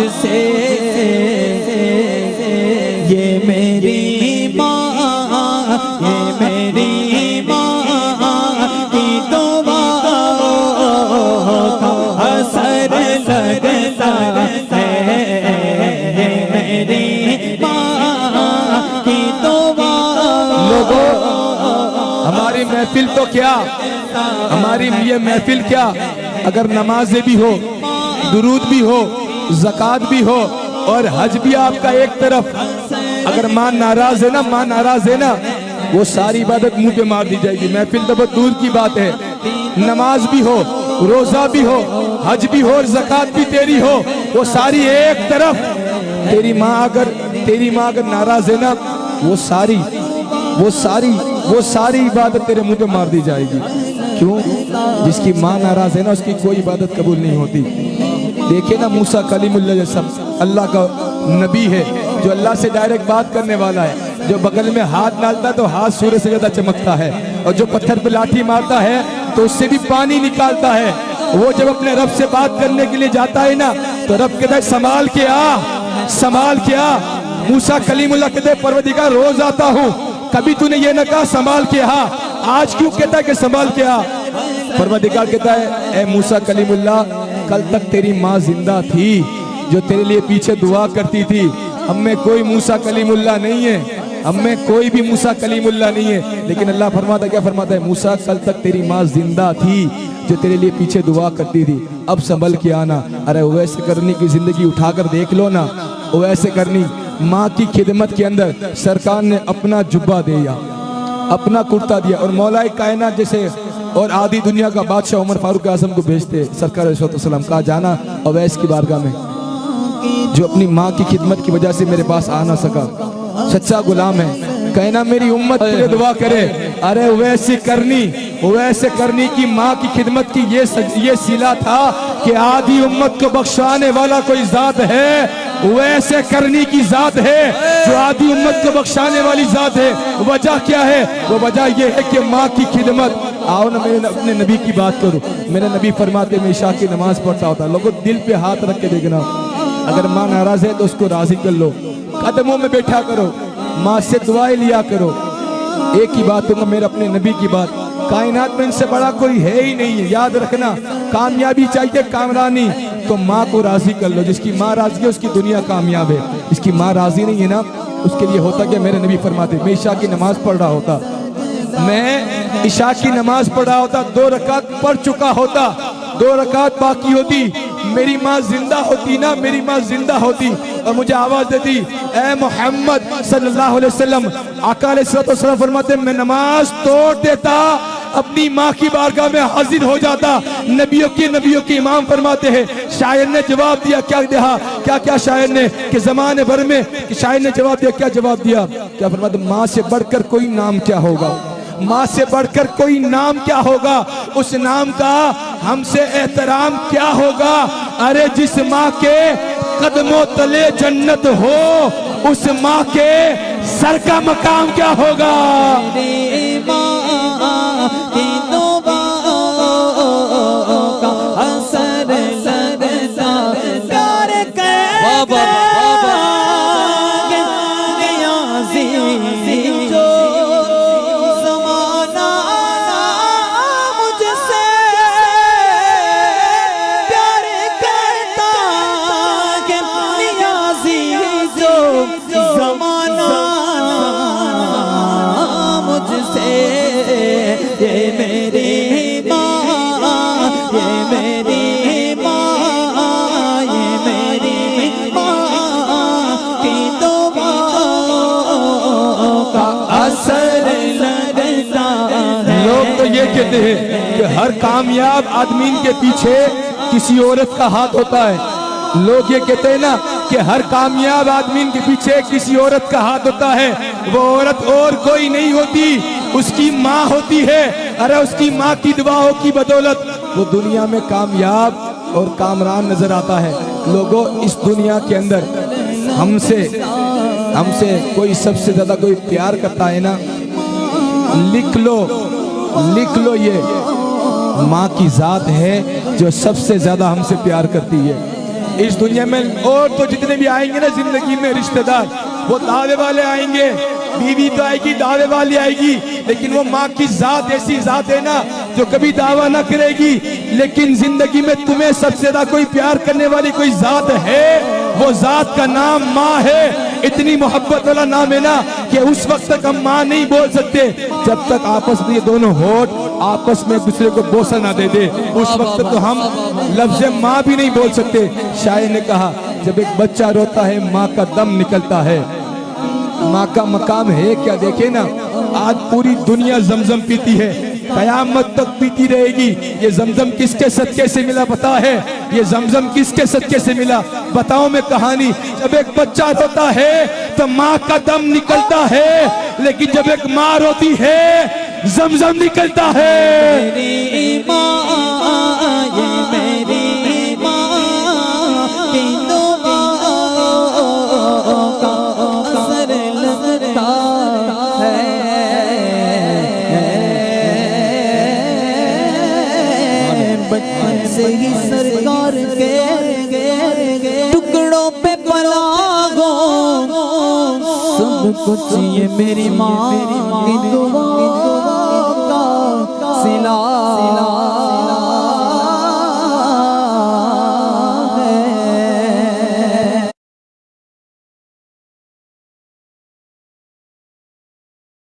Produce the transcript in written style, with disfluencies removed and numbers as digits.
मुझसे, ये मेरी माँ, ये मेरी माँ की दुआओं का असर लगता है, ये मेरी माँ की दुआओं। लोगों, हमारी महफिल तो क्या, हमारी ये महफिल क्या, अगर नमाजें भी हो, दुरूद भी हो, ज़कात भी हो और हज भी आपका एक तरफ, अगर माँ नाराज है ना, माँ नाराज है ना, वो सारी इबादत मुंह पे मार दी जाएगी। महफिल तो बहुत दूर की बात है। नमाज भी हो, रोजा भी हो, हज भी हो और ज़कात भी तेरी हो, वो सारी एक तरफ। तेरी माँ अगर नाराज है ना, वो सारी इबादत तेरे मुंह पे मार दी जाएगी। क्यों? जिसकी माँ नाराज है ना, उसकी कोई इबादत कबूल नहीं होती। देखे ना मूसा कलीमुल्लाह जैसा अल्लाह का नबी है, जो अल्लाह से डायरेक्ट बात करने वाला है, जो बगल में हाथ डालता है तो हाथ सूर्य से ज्यादा चमकता है, और जो पत्थर पे लाठी मारता है तो उससे भी पानी निकालता है। वो जब अपने रब से बात करने के लिए जाता है ना, तो रब कहता है संभाल के आ, संभाल के आ। मूसा कलीमुल्लाह कहते हैं परवरदिगार रोज आता हूँ, कभी तूने ये न कहा संभाल के आ, आज क्यों कहता है कि संभाल के आ? परवरदिगार कहता है ए मूसा कलीमुल्लाह, कल तक तेरी माँ जिंदा थी जो तेरे लिए पीछे दुआ करती थी। हम में कोई मूसा कलीमुल्लाह नहीं है, हम में कोई भी मूसा कलीमुल्लाह नहीं है, लेकिन अल्लाह फरमाता क्या फरमाता है, मूसा कल तक तेरी माँ जिंदा थी जो तेरे लिए पीछे दुआ करती थी, अब संभल के आना। अरे वैसे करनी की जिंदगी उठाकर देख लो ना, वैसे करनी। माँ की खिदमत के अंदर सरकार ने अपना जुब्बा दिया, अपना कुर्ता दिया, और मौलाए कायनात जैसे और आधी दुनिया का बादशाह उमर फारूक आजम को भेजते सरकार अलैहिस्सलाम, कहा जाना अवैस की बारगाह में, जो अपनी माँ की खिदमत की वजह से मेरे पास आ ना सका, सच्चा गुलाम है, कहना मेरी उम्मत पूरे दुआ करे। अरे वैसे करनी की माँ की खिदमत की ये सिला था कि आधी उम्मत को बख्शाने वाला कोई जात है, वैसे करनी की जात है जो आधी उम्मत को बख्शाने वाली जात है। वजह क्या है? वो वजह ये है कि माँ की खिदमत। आओ ना मैं अपने नबी की बात करूं। मेरे नबी फरमाते मैं इशा की नमाज पढ़ता होता, लोगों दिल पे हाथ रख के देखना, अगर माँ नाराज है तो उसको राजी कर लो, कदमों में बैठा करो, माँ से दुआएं लिया करो। एक ही बात कहूँगा, मेरे अपने नबी की बात, कायनात में इनसे बड़ा कोई है ही नहीं है। याद रखना, कामयाबी चाहिए कामरानी तो माँ को राजी कर लो। जिसकी माँ राजी है उसकी दुनिया कामयाब है, जिसकी माँ राजी नहीं है ना, उसके लिए होता क्या, मेरे नबी फरमाते मैं इशा की नमाज पढ़ रहा होता, मैं इशा की नमाज पढ़ रहा होता, 2 रकात पढ़ चुका होता, 2 रकात बाकी होती, मेरी माँ जिंदा होती ना, मेरी माँ जिंदा होती और मुझे आवाज देती ए मोहम्मद सल्लल्लाहु अलैहि वसल्लम। आका अलैहिस्सलाम फरमाते मैं नमाज तोड़ देता, अपनी माँ की बारगाह में हाजिर हो जाता। नबियों के इमाम फरमाते हैं, शायर ने जवाब दिया, क्या शायर ने कि जमाने भर में, कि शायर ने जवाब दिया, क्या जवाब दिया, क्या फरमाते, माँ से बढ़कर कोई नाम क्या होगा, माँ से बढ़कर कोई नाम क्या होगा, उस नाम का हमसे एहतराम क्या होगा। अरे जिस माँ के कदमों तले जन्नत हो, उस माँ के सर का मकाम क्या होगा। कहते हैं कि हर कामयाब आदमी के पीछे किसी औरत का हाथ होता है। लोग ये कहते हैं ना कि हर कामयाब आदमी के पीछे किसी औरत का हाथ होता है। वो औरत और कोई नहीं होती, उसकी माँ होती है। अरे उसकी माँ की दुआओं की बदौलत वो दुनिया में कामयाब और कामरान नजर आता है। लोगों, इस दुनिया के अंदर हमसे कोई सबसे ज्यादा कोई प्यार करता है ना, लिख लो ये माँ की जात है जो सबसे ज्यादा हमसे प्यार करती है। इस दुनिया में और तो जितने भी आएंगे ना जिंदगी में रिश्तेदार, वो दावे वाले आएंगे, बीवी तो आएगी, दावे वाली आएगी, लेकिन वो माँ की जात ऐसी जात है ना जो कभी दावा ना करेगी। लेकिन जिंदगी में तुम्हें सबसे ज्यादा कोई प्यार करने वाली कोई जात है, वो जात का नाम माँ है। इतनी मोहब्बत वाला नाम है ना कि उस वक्त तक हम माँ नहीं बोल सकते जब तक आपस में ये दोनों होठ आपस में एक दूसरे को बोसा ना दे दे। उस वक्त तो हम लफ्ज़ माँ भी नहीं बोल सकते। शायर ने कहा जब एक बच्चा रोता है माँ का दम निकलता है। माँ का मकाम है क्या, देखे ना आज पूरी दुनिया जमजम पीती है, कयामत तक पीती रहेगी। ये जमजम किसके सदके से मिला पता है? ये जमजम किसके सदके से मिला बताओ मैं कहानी। जब एक बच्चा रोता है तो माँ का दम निकलता है, लेकिन जब एक माँ रोती है जमजम निकलता है। मेरी माँ, ये मेरी माँ की दुआओं का असर लगता है। बचपन से ही सरकार के टुकड़ों पे पला गो, सब कुछ ये मेरी माँ की दुआओं का सिला